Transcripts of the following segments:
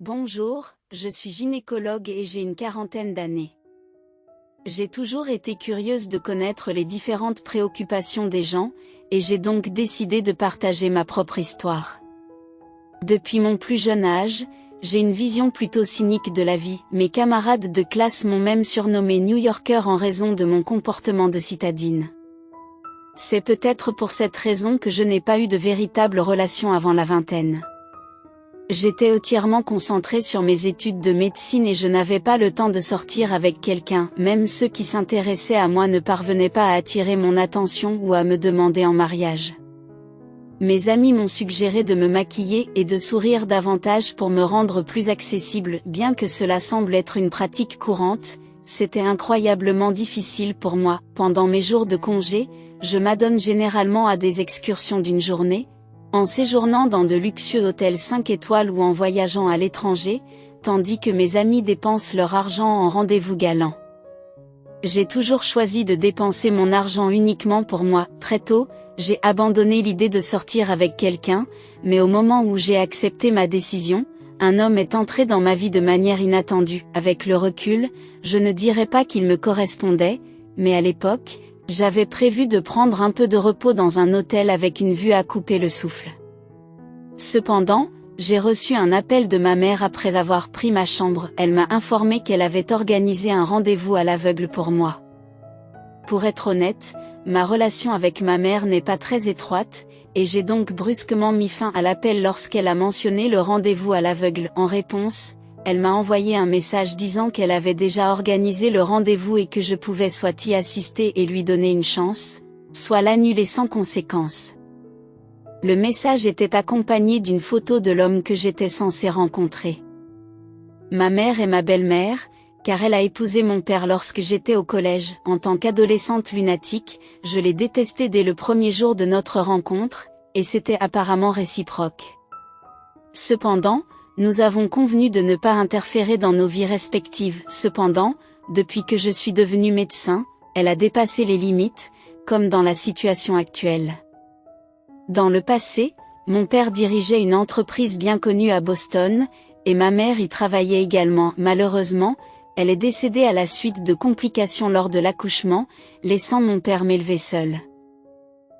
Bonjour, je suis gynécologue et j'ai une quarantaine d'années. J'ai toujours été curieuse de connaître les différentes préoccupations des gens, et j'ai donc décidé de partager ma propre histoire. Depuis mon plus jeune âge, j'ai une vision plutôt cynique de la vie. Mes camarades de classe m'ont même surnommé New Yorker en raison de mon comportement de citadine. C'est peut-être pour cette raison que je n'ai pas eu de véritable relation avant la vingtaine. J'étais entièrement concentrée sur mes études de médecine et je n'avais pas le temps de sortir avec quelqu'un. Même ceux qui s'intéressaient à moi ne parvenaient pas à attirer mon attention ou à me demander en mariage. Mes amis m'ont suggéré de me maquiller et de sourire davantage pour me rendre plus accessible. Bien que cela semble être une pratique courante, c'était incroyablement difficile pour moi. Pendant mes jours de congé, je m'adonne généralement à des excursions d'une journée, en séjournant dans de luxueux hôtels 5 étoiles ou en voyageant à l'étranger, tandis que mes amis dépensent leur argent en rendez-vous galants. J'ai toujours choisi de dépenser mon argent uniquement pour moi. Très tôt, j'ai abandonné l'idée de sortir avec quelqu'un, mais au moment où j'ai accepté ma décision, un homme est entré dans ma vie de manière inattendue. Avec le recul, je ne dirais pas qu'il me correspondait, mais à l'époque, j'avais prévu de prendre un peu de repos dans un hôtel avec une vue à couper le souffle. Cependant, j'ai reçu un appel de ma mère après avoir pris ma chambre. Elle m'a informé qu'elle avait organisé un rendez-vous à l'aveugle pour moi. Pour être honnête, ma relation avec ma mère n'est pas très étroite, et j'ai donc brusquement mis fin à l'appel lorsqu'elle a mentionné le rendez-vous à l'aveugle. En réponse, elle m'a envoyé un message disant qu'elle avait déjà organisé le rendez-vous et que je pouvais soit y assister et lui donner une chance, soit l'annuler sans conséquence. Le message était accompagné d'une photo de l'homme que j'étais censée rencontrer. Ma mère est ma belle-mère, car elle a épousé mon père lorsque j'étais au collège. En tant qu'adolescente lunatique, je l'ai détesté dès le premier jour de notre rencontre, et c'était apparemment réciproque. Cependant, nous avons convenu de ne pas interférer dans nos vies respectives. Cependant, depuis que je suis devenu médecin, elle a dépassé les limites, comme dans la situation actuelle. Dans le passé, mon père dirigeait une entreprise bien connue à Boston, et ma mère y travaillait également. Malheureusement, elle est décédée à la suite de complications lors de l'accouchement, laissant mon père m'élever seul.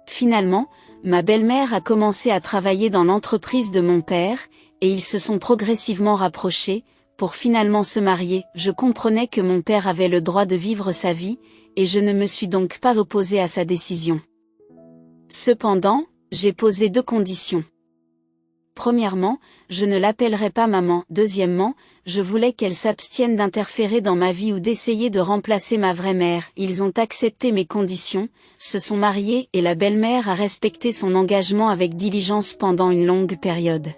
Finalement, ma belle-mère a commencé à travailler dans l'entreprise de mon père, et ils se sont progressivement rapprochés, pour finalement se marier. Je comprenais que mon père avait le droit de vivre sa vie, et je ne me suis donc pas opposée à sa décision. Cependant, j'ai posé 2 conditions. Premièrement, je ne l'appellerai pas maman. Deuxièmement, je voulais qu'elle s'abstienne d'interférer dans ma vie ou d'essayer de remplacer ma vraie mère. Ils ont accepté mes conditions, se sont mariés et la belle-mère a respecté son engagement avec diligence pendant une longue période.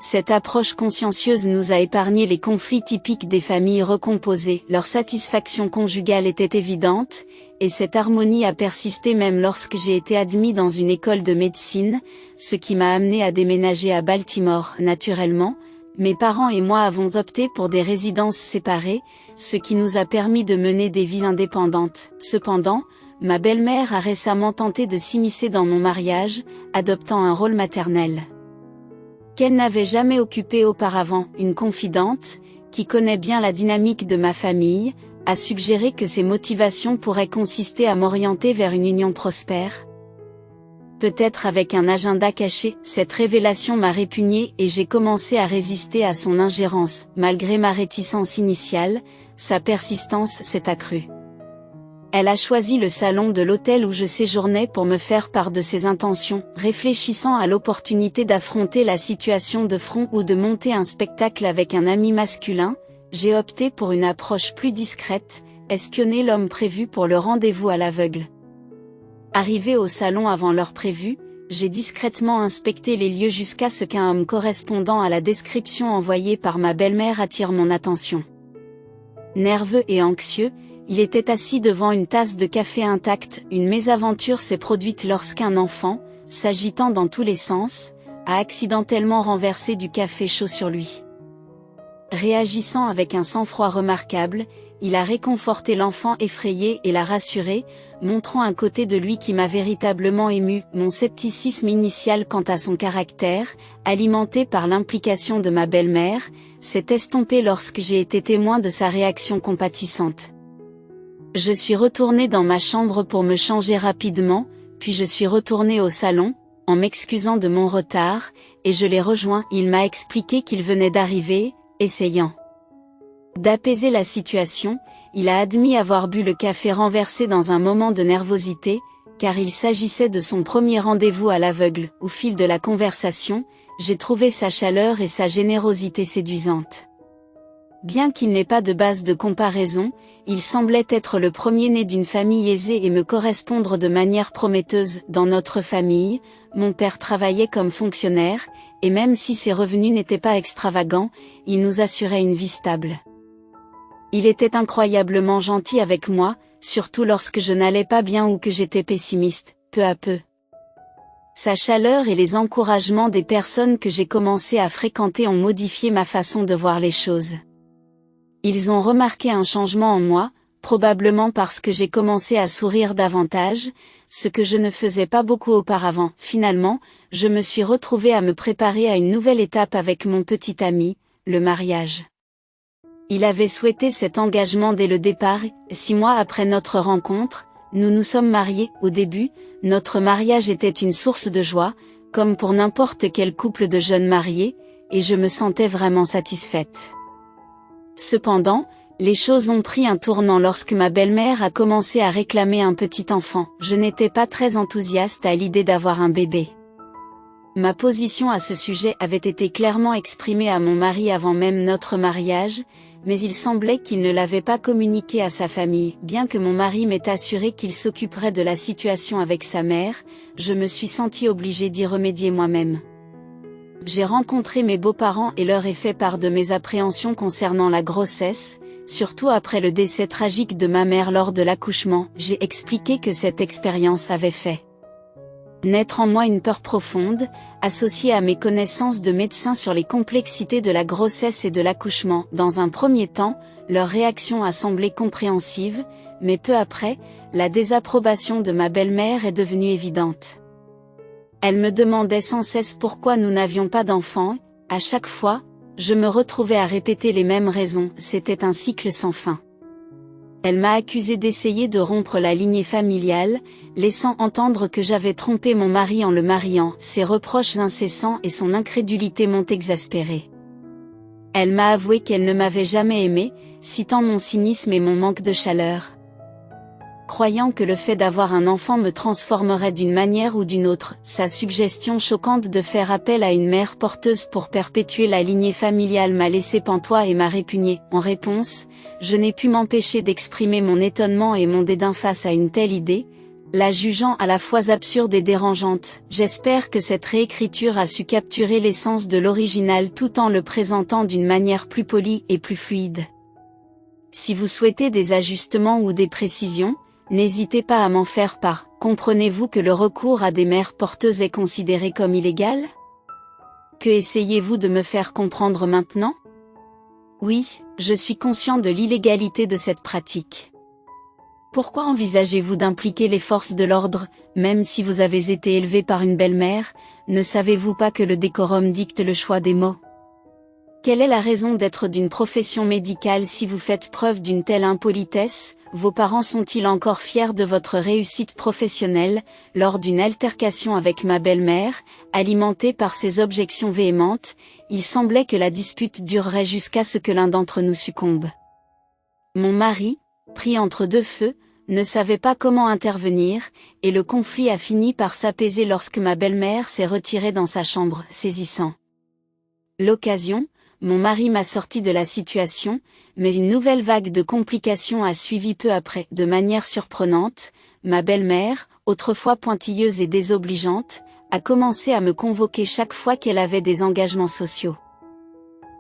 Cette approche consciencieuse nous a épargné les conflits typiques des familles recomposées. Leur satisfaction conjugale était évidente, et cette harmonie a persisté même lorsque j'ai été admis dans une école de médecine, ce qui m'a amené à déménager à Baltimore. Naturellement, mes parents et moi avons opté pour des résidences séparées, ce qui nous a permis de mener des vies indépendantes. Cependant, ma belle-mère a récemment tenté de s'immiscer dans mon mariage, adoptant un rôle maternel qu'elle n'avait jamais occupé auparavant. Une confidente, qui connaît bien la dynamique de ma famille, a suggéré que ses motivations pourraient consister à m'orienter vers une union prospère. Peut-être avec un agenda caché. Cette révélation m'a répugnée et j'ai commencé à résister à son ingérence. Malgré ma réticence initiale, sa persistance s'est accrue. Elle a choisi le salon de l'hôtel où je séjournais pour me faire part de ses intentions. Réfléchissant à l'opportunité d'affronter la situation de front ou de monter un spectacle avec un ami masculin, j'ai opté pour une approche plus discrète, espionner l'homme prévu pour le rendez-vous à l'aveugle. Arrivé au salon avant l'heure prévue, j'ai discrètement inspecté les lieux jusqu'à ce qu'un homme correspondant à la description envoyée par ma belle-mère attire mon attention. Nerveux et anxieux, il était assis devant une tasse de café intacte. Une mésaventure s'est produite lorsqu'un enfant, s'agitant dans tous les sens, a accidentellement renversé du café chaud sur lui. Réagissant avec un sang-froid remarquable, il a réconforté l'enfant effrayé et l'a rassuré, montrant un côté de lui qui m'a véritablement ému. Mon scepticisme initial quant à son caractère, alimenté par l'implication de ma belle-mère, s'est estompé lorsque j'ai été témoin de sa réaction compatissante. Je suis retournée dans ma chambre pour me changer rapidement, puis je suis retournée au salon, en m'excusant de mon retard, et je l'ai rejoint. Il m'a expliqué qu'il venait d'arriver, essayant d'apaiser la situation. Il a admis avoir bu le café renversé dans un moment de nervosité, car il s'agissait de son premier rendez-vous à l'aveugle. Au fil de la conversation, j'ai trouvé sa chaleur et sa générosité séduisantes. Bien qu'il n'ait pas de base de comparaison, il semblait être le premier-né d'une famille aisée et me correspondre de manière prometteuse. Dans notre famille, mon père travaillait comme fonctionnaire, et même si ses revenus n'étaient pas extravagants, il nous assurait une vie stable. Il était incroyablement gentil avec moi, surtout lorsque je n'allais pas bien ou que j'étais pessimiste. Peu à peu, sa chaleur et les encouragements des personnes que j'ai commencé à fréquenter ont modifié ma façon de voir les choses. Ils ont remarqué un changement en moi, probablement parce que j'ai commencé à sourire davantage, ce que je ne faisais pas beaucoup auparavant. Finalement, je me suis retrouvée à me préparer à une nouvelle étape avec mon petit ami, le mariage. Il avait souhaité cet engagement dès le départ. 6 mois après notre rencontre, nous nous sommes mariés. Au début, notre mariage était une source de joie, comme pour n'importe quel couple de jeunes mariés, et je me sentais vraiment satisfaite. Cependant, les choses ont pris un tournant lorsque ma belle-mère a commencé à réclamer un petit enfant. Je n'étais pas très enthousiaste à l'idée d'avoir un bébé. Ma position à ce sujet avait été clairement exprimée à mon mari avant même notre mariage, mais il semblait qu'il ne l'avait pas communiqué à sa famille. Bien que mon mari m'ait assuré qu'il s'occuperait de la situation avec sa mère, je me suis sentie obligée d'y remédier moi-même. J'ai rencontré mes beaux-parents et leur ai fait part de mes appréhensions concernant la grossesse, surtout après le décès tragique de ma mère lors de l'accouchement. J'ai expliqué que cette expérience avait fait naître en moi une peur profonde, associée à mes connaissances de médecin sur les complexités de la grossesse et de l'accouchement. Dans un premier temps, leur réaction a semblé compréhensive, mais peu après, la désapprobation de ma belle-mère est devenue évidente. Elle me demandait sans cesse pourquoi nous n'avions pas d'enfants. À chaque fois, je me retrouvais à répéter les mêmes raisons. C'était un cycle sans fin. Elle m'a accusé d'essayer de rompre la lignée familiale, laissant entendre que j'avais trompé mon mari en le mariant. Ses reproches incessants et son incrédulité m'ont exaspérée. Elle m'a avoué qu'elle ne m'avait jamais aimé, citant mon cynisme et mon manque de chaleur. Croyant que le fait d'avoir un enfant me transformerait d'une manière ou d'une autre, sa suggestion choquante de faire appel à une mère porteuse pour perpétuer la lignée familiale m'a laissé pantois et m'a répugnée. En réponse, je n'ai pu m'empêcher d'exprimer mon étonnement et mon dédain face à une telle idée, la jugeant à la fois absurde et dérangeante. J'espère que cette réécriture a su capturer l'essence de l'original tout en le présentant d'une manière plus polie et plus fluide. Si vous souhaitez des ajustements ou des précisions, n'hésitez pas à m'en faire part. Comprenez-vous que le recours à des mères porteuses est considéré comme illégal? Que essayez-vous de me faire comprendre maintenant? Oui, je suis conscient de l'illégalité de cette pratique. Pourquoi envisagez-vous d'impliquer les forces de l'ordre, même si vous avez été élevé par une belle-mère? Ne savez-vous pas que le décorum dicte le choix des mots? Quelle est la raison d'être d'une profession médicale si vous faites preuve d'une telle impolitesse? Vos parents sont-ils encore fiers de votre réussite professionnelle? Lors d'une altercation avec ma belle-mère, alimentée par ses objections véhémentes, il semblait que la dispute durerait jusqu'à ce que l'un d'entre nous succombe. Mon mari, pris entre deux feux, ne savait pas comment intervenir, et le conflit a fini par s'apaiser lorsque ma belle-mère s'est retirée dans sa chambre. Saisissant l'occasion, mon mari m'a sorti de la situation, mais une nouvelle vague de complications a suivi peu après. De manière surprenante, ma belle-mère, autrefois pointilleuse et désobligeante, a commencé à me convoquer chaque fois qu'elle avait des engagements sociaux.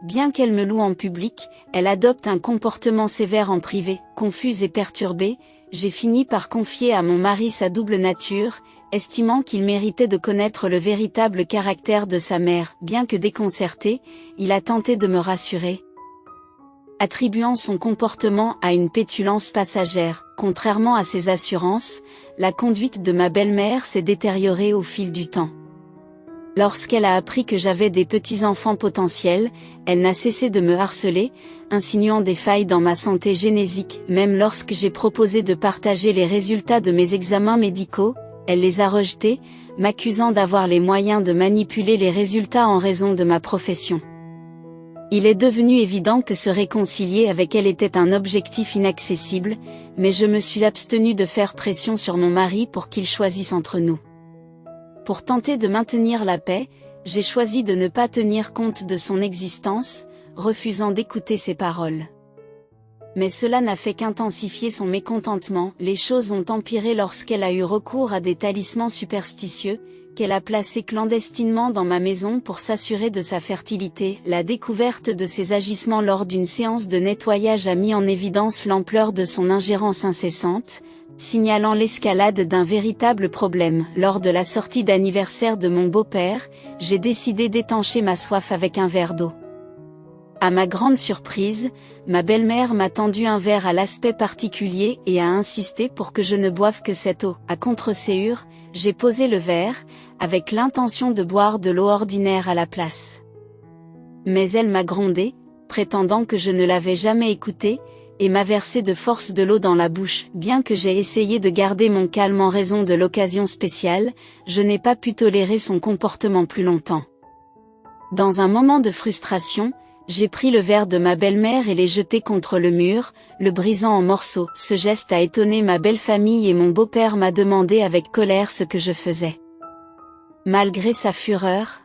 Bien qu'elle me loue en public, elle adopte un comportement sévère en privé. Confuse et perturbée, j'ai fini par confier à mon mari sa double nature, estimant qu'il méritait de connaître le véritable caractère de sa mère. Bien que déconcerté, il a tenté de me rassurer. attribuant son comportement à une pétulance passagère. Contrairement à ses assurances, la conduite de ma belle-mère s'est détériorée au fil du temps. Lorsqu'elle a appris que j'avais des petits-enfants potentiels, elle n'a cessé de me harceler, insinuant des failles dans ma santé génésique. Même lorsque j'ai proposé de partager les résultats de mes examens médicaux, elle les a rejetés, m'accusant d'avoir les moyens de manipuler les résultats en raison de ma profession. Il est devenu évident que se réconcilier avec elle était un objectif inaccessible, mais je me suis abstenue de faire pression sur mon mari pour qu'il choisisse entre nous. Pour tenter de maintenir la paix, j'ai choisi de ne pas tenir compte de son existence, refusant d'écouter ses paroles. Mais cela n'a fait qu'intensifier son mécontentement. Les choses ont empiré lorsqu'elle a eu recours à des talismans superstitieux, qu'elle a placés clandestinement dans ma maison pour s'assurer de sa fertilité. La découverte de ses agissements lors d'une séance de nettoyage a mis en évidence l'ampleur de son ingérence incessante, signalant l'escalade d'un véritable problème. Lors de la sortie d'anniversaire de mon beau-père, j'ai décidé d'étancher ma soif avec un verre d'eau. À ma grande surprise, ma belle-mère m'a tendu un verre à l'aspect particulier et a insisté pour que je ne boive que cette eau. À contre-séure, j'ai posé le verre, avec l'intention de boire de l'eau ordinaire à la place. Mais elle m'a grondé, prétendant que je ne l'avais jamais écoutée, et m'a versé de force de l'eau dans la bouche. Bien que j'ai essayé de garder mon calme en raison de l'occasion spéciale, je n'ai pas pu tolérer son comportement plus longtemps. Dans un moment de frustration, j'ai pris le verre de ma belle-mère et l'ai jeté contre le mur, le brisant en morceaux. Ce geste a étonné ma belle famille et mon beau-père m'a demandé avec colère ce que je faisais. Malgré sa fureur,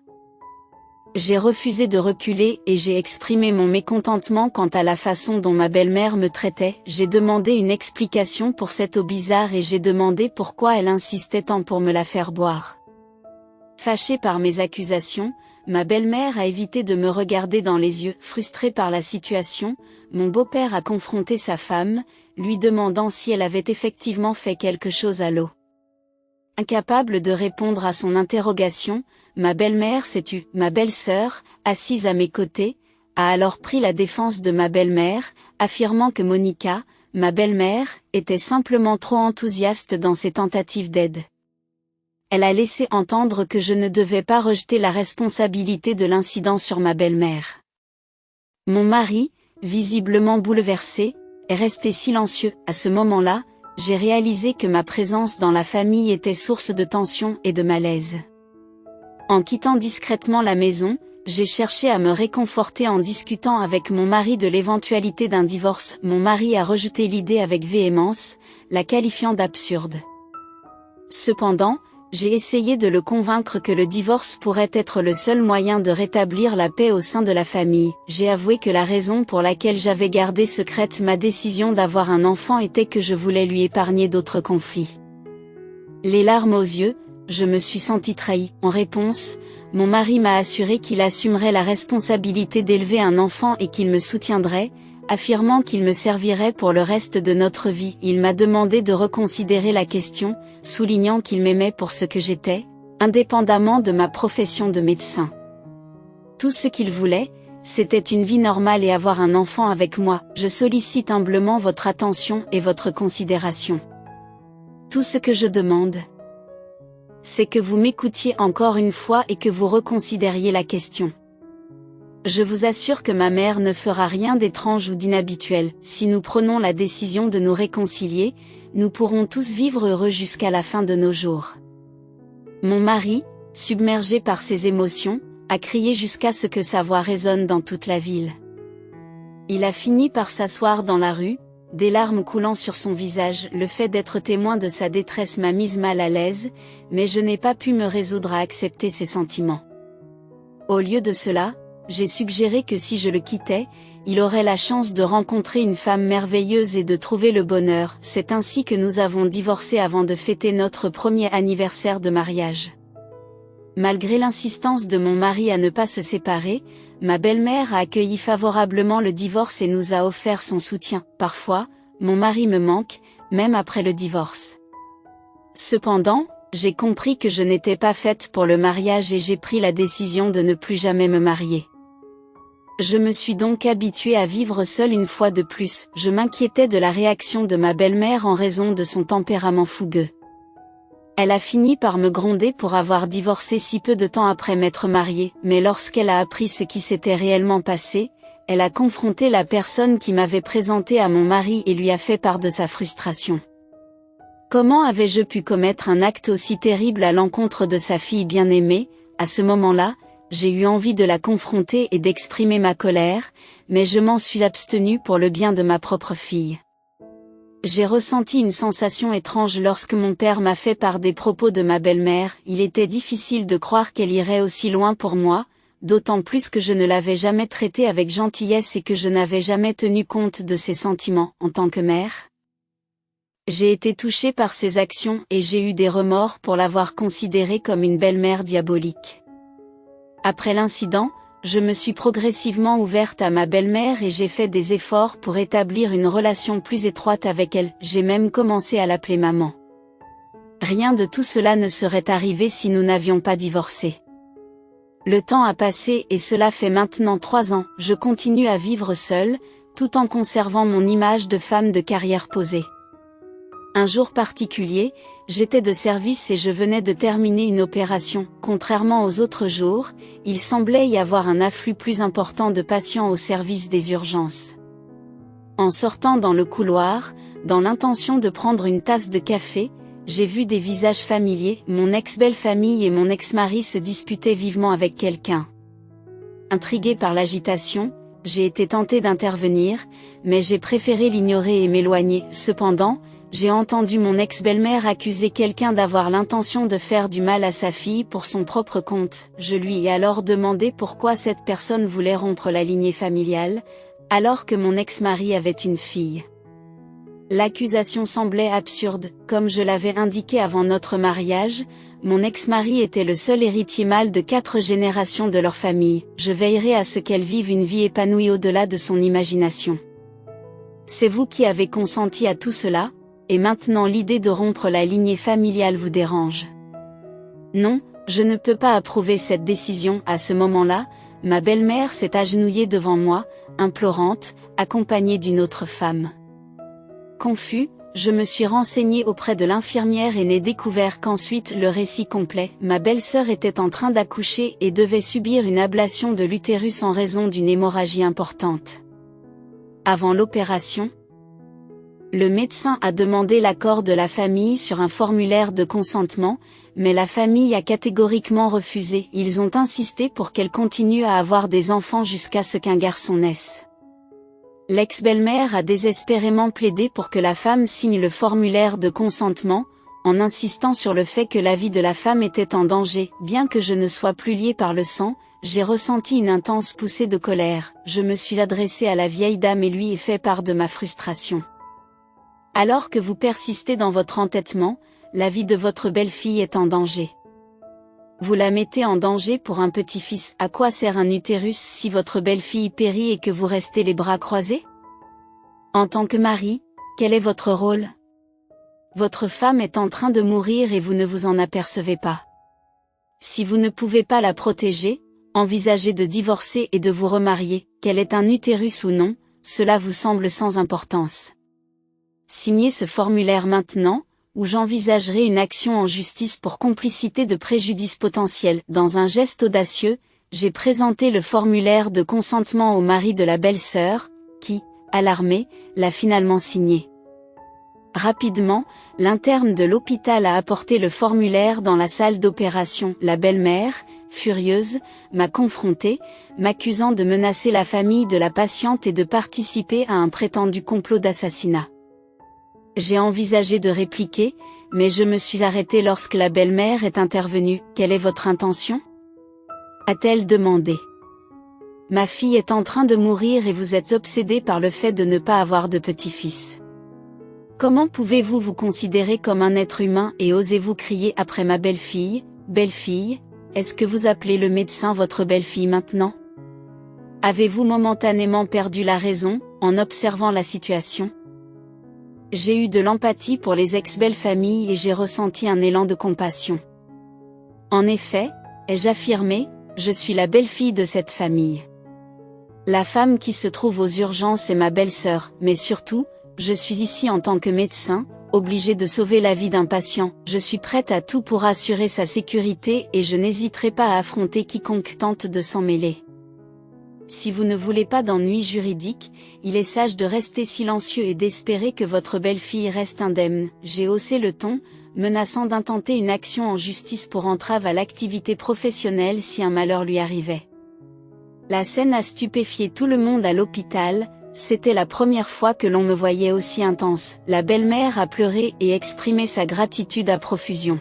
j'ai refusé de reculer et j'ai exprimé mon mécontentement quant à la façon dont ma belle-mère me traitait. J'ai demandé une explication pour cette eau bizarre et j'ai demandé pourquoi elle insistait tant pour me la faire boire. Fâchée par mes accusations, ma belle-mère a évité de me regarder dans les yeux. Frustré par la situation, mon beau-père a confronté sa femme, lui demandant si elle avait effectivement fait quelque chose à l'eau. Incapable de répondre à son interrogation, ma belle-mère s'est tue. Ma belle-sœur, assise à mes côtés, a alors pris la défense de ma belle-mère, affirmant que Monica, ma belle-mère, était simplement trop enthousiaste dans ses tentatives d'aide. Elle a laissé entendre que je ne devais pas rejeter la responsabilité de l'incident sur ma belle-mère. Mon mari, visiblement bouleversé, est resté silencieux. À ce moment-là, j'ai réalisé que ma présence dans la famille était source de tension et de malaise. En quittant discrètement la maison, j'ai cherché à me réconforter en discutant avec mon mari de l'éventualité d'un divorce. Mon mari a rejeté l'idée avec véhémence, la qualifiant d'absurde. Cependant, j'ai essayé de le convaincre que le divorce pourrait être le seul moyen de rétablir la paix au sein de la famille. J'ai avoué que la raison pour laquelle j'avais gardé secrète ma décision d'avoir un enfant était que je voulais lui épargner d'autres conflits. Les larmes aux yeux, je me suis sentie trahie. En réponse, mon mari m'a assuré qu'il assumerait la responsabilité d'élever un enfant et qu'il me soutiendrait, affirmant qu'il me servirait pour le reste de notre vie. Il m'a demandé de reconsidérer la question, soulignant qu'il m'aimait pour ce que j'étais, indépendamment de ma profession de médecin. Tout ce qu'il voulait, c'était une vie normale et avoir un enfant avec moi. Je sollicite humblement votre attention et votre considération. Tout ce que je demande, c'est que vous m'écoutiez encore une fois et que vous reconsidériez la question. Je vous assure que ma mère ne fera rien d'étrange ou d'inhabituel. Si nous prenons la décision de nous réconcilier, nous pourrons tous vivre heureux jusqu'à la fin de nos jours. Mon mari, submergé par ses émotions, a crié jusqu'à ce que sa voix résonne dans toute la ville. Il a fini par s'asseoir dans la rue, des larmes coulant sur son visage. Le fait d'être témoin de sa détresse m'a mise mal à l'aise, mais je n'ai pas pu me résoudre à accepter ses sentiments. Au lieu de cela, j'ai suggéré que si je le quittais, il aurait la chance de rencontrer une femme merveilleuse et de trouver le bonheur. C'est ainsi que nous avons divorcé avant de fêter notre premier anniversaire de mariage. Malgré l'insistance de mon mari à ne pas se séparer, ma belle-mère a accueilli favorablement le divorce et nous a offert son soutien. Parfois, mon mari me manque, même après le divorce. Cependant, j'ai compris que je n'étais pas faite pour le mariage et j'ai pris la décision de ne plus jamais me marier. Je me suis donc habituée à vivre seule une fois de plus. Je m'inquiétais de la réaction de ma belle-mère en raison de son tempérament fougueux. Elle a fini par me gronder pour avoir divorcé si peu de temps après m'être mariée, mais lorsqu'elle a appris ce qui s'était réellement passé, elle a confronté la personne qui m'avait présentée à mon mari et lui a fait part de sa frustration. Comment avais-je pu commettre un acte aussi terrible à l'encontre de sa fille bien-aimée? À ce moment-là, j'ai eu envie de la confronter et d'exprimer ma colère, mais je m'en suis abstenue pour le bien de ma propre fille. J'ai ressenti une sensation étrange lorsque mon père m'a fait part des propos de ma belle-mère. Il était difficile de croire qu'elle irait aussi loin pour moi, d'autant plus que je ne l'avais jamais traitée avec gentillesse et que je n'avais jamais tenu compte de ses sentiments en tant que mère. J'ai été touchée par ses actions et j'ai eu des remords pour l'avoir considérée comme une belle-mère diabolique. Après l'incident, je me suis progressivement ouverte à ma belle-mère et j'ai fait des efforts pour établir une relation plus étroite avec elle. J'ai même commencé à l'appeler maman. Rien de tout cela ne serait arrivé si nous n'avions pas divorcé. Le temps a passé et cela fait maintenant 3 ans. Je continue à vivre seule, tout en conservant mon image de femme de carrière posée. Un jour particulier, j'étais de service et je venais de terminer une opération. Contrairement aux autres jours, il semblait y avoir un afflux plus important de patients au service des urgences. En sortant dans le couloir, dans l'intention de prendre une tasse de café, j'ai vu des visages familiers. Mon ex-belle-famille et mon ex-mari se disputaient vivement avec quelqu'un. Intriguée par l'agitation, j'ai été tentée d'intervenir, mais j'ai préféré l'ignorer et m'éloigner. Cependant, j'ai entendu mon ex-belle-mère accuser quelqu'un d'avoir l'intention de faire du mal à sa fille pour son propre compte. Je lui ai alors demandé pourquoi cette personne voulait rompre la lignée familiale, alors que mon ex-mari avait une fille. L'accusation semblait absurde. Comme je l'avais indiqué avant notre mariage, mon ex-mari était le seul héritier mâle de 4 générations de leur famille. Je veillerai à ce qu'elle vive une vie épanouie au-delà de son imagination. C'est vous qui avez consenti à tout cela, et maintenant l'idée de rompre la lignée familiale vous dérange. Non, je ne peux pas approuver cette décision. À ce moment-là, ma belle-mère s'est agenouillée devant moi, implorante, accompagnée d'une autre femme. Confus, je me suis renseignée auprès de l'infirmière et n'ai découvert qu'ensuite le récit complet. Ma belle-sœur était en train d'accoucher et devait subir une ablation de l'utérus en raison d'une hémorragie importante. Avant l'opération, le médecin a demandé l'accord de la famille sur un formulaire de consentement, mais la famille a catégoriquement refusé. Ils ont insisté pour qu'elle continue à avoir des enfants jusqu'à ce qu'un garçon naisse. L'ex-belle-mère a désespérément plaidé pour que la femme signe le formulaire de consentement, en insistant sur le fait que la vie de la femme était en danger. Bien que je ne sois plus liée par le sang, j'ai ressenti une intense poussée de colère. Je me suis adressée à la vieille dame et lui ai fait part de ma frustration. Alors que vous persistez dans votre entêtement, la vie de votre belle-fille est en danger. Vous la mettez en danger pour un petit-fils. À quoi sert un utérus si votre belle-fille périt et que vous restez les bras croisés? En tant que mari, quel est votre rôle? Votre femme est en train de mourir et vous ne vous en apercevez pas. Si vous ne pouvez pas la protéger, envisagez de divorcer et de vous remarier. Qu'elle ait un utérus ou non, cela vous semble sans importance. Signez ce formulaire maintenant, ou j'envisagerai une action en justice pour complicité de préjudice potentiel. Dans un geste audacieux, j'ai présenté le formulaire de consentement au mari de la belle-sœur, qui, alarmé, l'a finalement signé. Rapidement, l'interne de l'hôpital a apporté le formulaire dans la salle d'opération. La belle-mère, furieuse, m'a confrontée, m'accusant de menacer la famille de la patiente et de participer à un prétendu complot d'assassinat. J'ai envisagé de répliquer, mais je me suis arrêtée lorsque la belle-mère est intervenue. Quelle est votre intention? A-t-elle demandé. Ma fille est en train de mourir et vous êtes obsédé par le fait de ne pas avoir de petit-fils. Comment pouvez-vous vous considérer comme un être humain et osez-vous crier après ma belle-fille? Belle-fille, est-ce que vous appelez le médecin votre belle-fille maintenant? Avez-vous momentanément perdu la raison, en observant la situation? J'ai eu de l'empathie pour les ex-belles-familles et j'ai ressenti un élan de compassion. En effet, ai-je affirmé, je suis la belle-fille de cette famille. La femme qui se trouve aux urgences est ma belle-sœur, mais surtout, je suis ici en tant que médecin, obligé de sauver la vie d'un patient. Je suis prête à tout pour assurer sa sécurité et je n'hésiterai pas à affronter quiconque tente de s'en mêler. Si vous ne voulez pas d'ennuis juridiques, il est sage de rester silencieux et d'espérer que votre belle-fille reste indemne. J'ai haussé le ton, menaçant d'intenter une action en justice pour entrave à l'activité professionnelle si un malheur lui arrivait. La scène a stupéfié tout le monde à l'hôpital, c'était la première fois que l'on me voyait aussi intense. La belle-mère a pleuré et exprimé sa gratitude à profusion.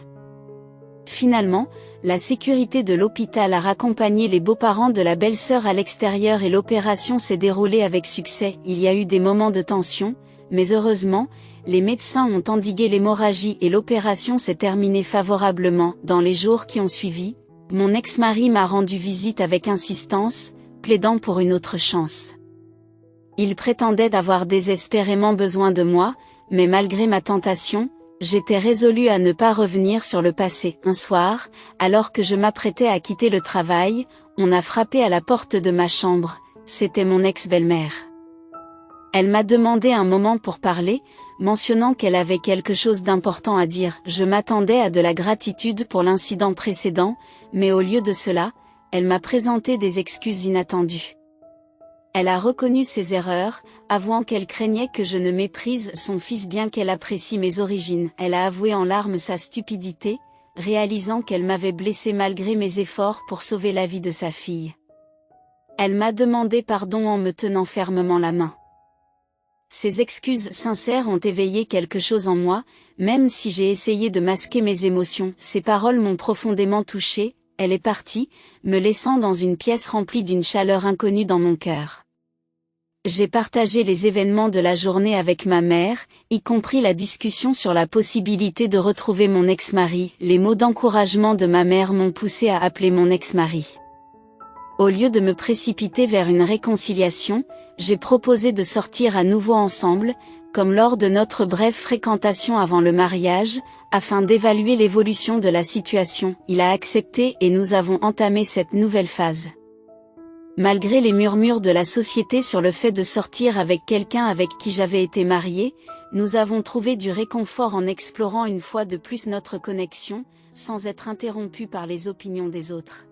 Finalement, la sécurité de l'hôpital a raccompagné les beaux-parents de la belle-sœur à l'extérieur et l'opération s'est déroulée avec succès. Il y a eu des moments de tension, mais heureusement, les médecins ont endigué l'hémorragie et l'opération s'est terminée favorablement. Dans les jours qui ont suivi, mon ex-mari m'a rendu visite avec insistance, plaidant pour une autre chance. Il prétendait d'avoir désespérément besoin de moi, mais malgré ma tentation, j'étais résolue à ne pas revenir sur le passé. Un soir, alors que je m'apprêtais à quitter le travail, on a frappé à la porte de ma chambre, c'était mon ex-belle-mère. Elle m'a demandé un moment pour parler, mentionnant qu'elle avait quelque chose d'important à dire. Je m'attendais à de la gratitude pour l'incident précédent, mais au lieu de cela, elle m'a présenté des excuses inattendues. Elle a reconnu ses erreurs, avouant qu'elle craignait que je ne méprise son fils bien qu'elle apprécie mes origines. Elle a avoué en larmes sa stupidité, réalisant qu'elle m'avait blessé malgré mes efforts pour sauver la vie de sa fille. Elle m'a demandé pardon en me tenant fermement la main. Ces excuses sincères ont éveillé quelque chose en moi, même si j'ai essayé de masquer mes émotions. Ces paroles m'ont profondément touchée, elle est partie, me laissant dans une pièce remplie d'une chaleur inconnue dans mon cœur. J'ai partagé les événements de la journée avec ma mère, y compris la discussion sur la possibilité de retrouver mon ex-mari. Les mots d'encouragement de ma mère m'ont poussé à appeler mon ex-mari. Au lieu de me précipiter vers une réconciliation, j'ai proposé de sortir à nouveau ensemble, comme lors de notre brève fréquentation avant le mariage, afin d'évaluer l'évolution de la situation. Il a accepté et nous avons entamé cette nouvelle phase. Malgré les murmures de la société sur le fait de sortir avec quelqu'un avec qui j'avais été mariée, nous avons trouvé du réconfort en explorant une fois de plus notre connexion, sans être interrompus par les opinions des autres.